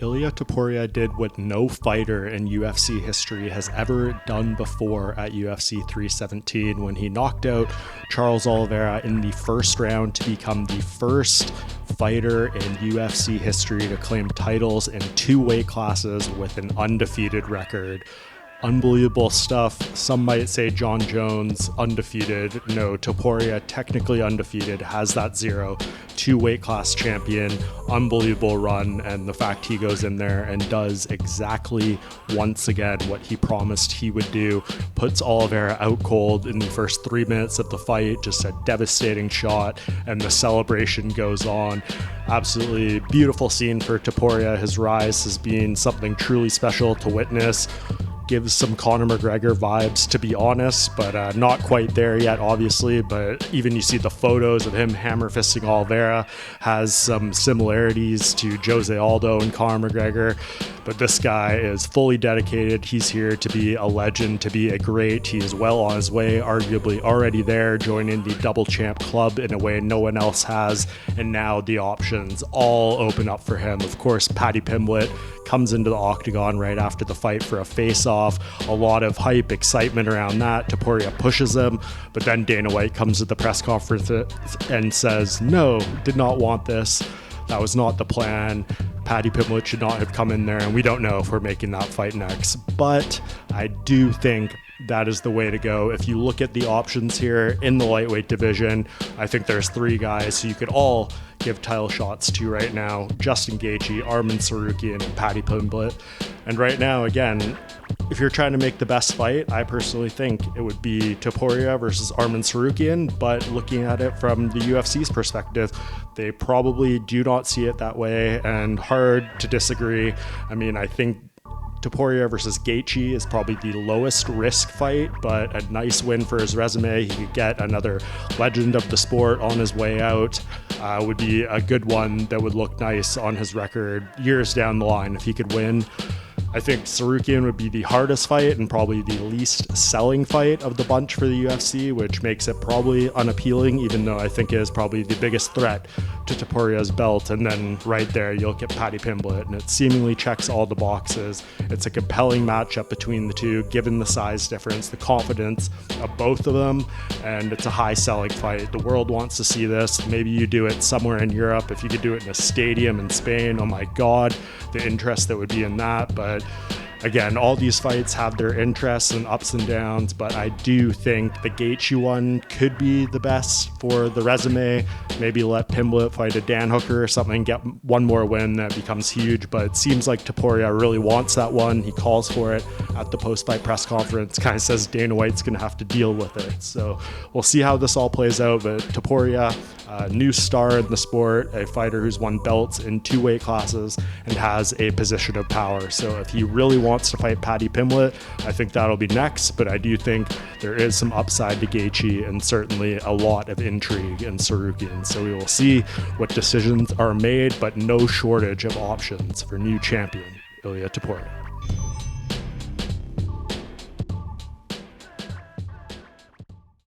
Ilia Topuria did what no fighter in UFC history has ever done before at UFC 317 when he knocked out Charles Oliveira in the first round to become the first fighter in UFC history to claim titles in two weight classes with an undefeated record. Unbelievable stuff. Some might say John Jones undefeated. No, Topuria technically undefeated, has that zero, two weight class champion, unbelievable run, and the fact he goes in there and does exactly once again what he promised he would do, puts Oliveira out cold in the first 3 minutes of the fight, just a devastating shot, and the celebration goes on. Absolutely beautiful scene for Topuria. His rise has been something truly special to witness. Gives some Conor McGregor vibes, to be honest, but not quite there yet, obviously. But even you see the photos of him hammer fisting Oliveira, has some similarities to Jose Aldo and Conor McGregor. But this guy is fully dedicated. He's here to be a legend, to be a great. He is well on his way, arguably already there, joining the double champ club in a way no one else has. And now the options all open up for him. Of course, Paddy Pimblett comes into the octagon right after the fight for a face-off. A lot of hype, excitement around that. Topuria pushes him, but then Dana White comes to the press conference and says, no, did not want this. That was not the plan. Paddy Pimblett should not have come in there, and we don't know if we're making that fight next. But I do think that is the way to go. If you look at the options here in the lightweight division, I think there's three guys who you could all give title shots to right now: Justin Gaethje, Arman Tsarukyan, and Paddy Pimblett. And right now, again, if you're trying to make the best fight, I personally think it would be Topuria versus Arman Tsarukyan. But looking at it from the UFC's perspective, they probably do not see it that way, and hard to disagree. I mean, I think Topuria versus Gaethje is probably the lowest risk fight, but a nice win for his resume. He could get another legend of the sport on his way out. Would be a good one that would look nice on his record years down the line if he could win. I think Tsarukyan would be the hardest fight and probably the least selling fight of the bunch for the UFC, which makes it probably unappealing, even though I think it is probably the biggest threat to Topuria's belt. And then right there, you'll get Paddy Pimblett, and it seemingly checks all the boxes. It's a compelling matchup between the two, given the size difference, the confidence of both of them, and it's a high-selling fight. The world wants to see this. Maybe you do it somewhere in Europe. If you could do it in a stadium in Spain, oh my God, the interest that would be in that. But again, all these fights have their interests and ups and downs, but I do think the Gaethje one could be the best for the resume. Maybe let Pimblett fight a Dan Hooker or something, get one more win that becomes huge, but it seems like Topuria really wants that one. He calls for it at the post-fight press conference, kind of says Dana White's going to have to deal with it. So we'll see how this all plays out, but Topuria, a new star in the sport, a fighter who's won belts in two weight classes and has a position of power. So if he really wants to fight Paddy Pimblett, I think that'll be next, but I do think there is some upside to Gaethje and certainly a lot of intrigue in Tsarukyan. So we will see what decisions are made, but no shortage of options for new champion Ilia Topuria.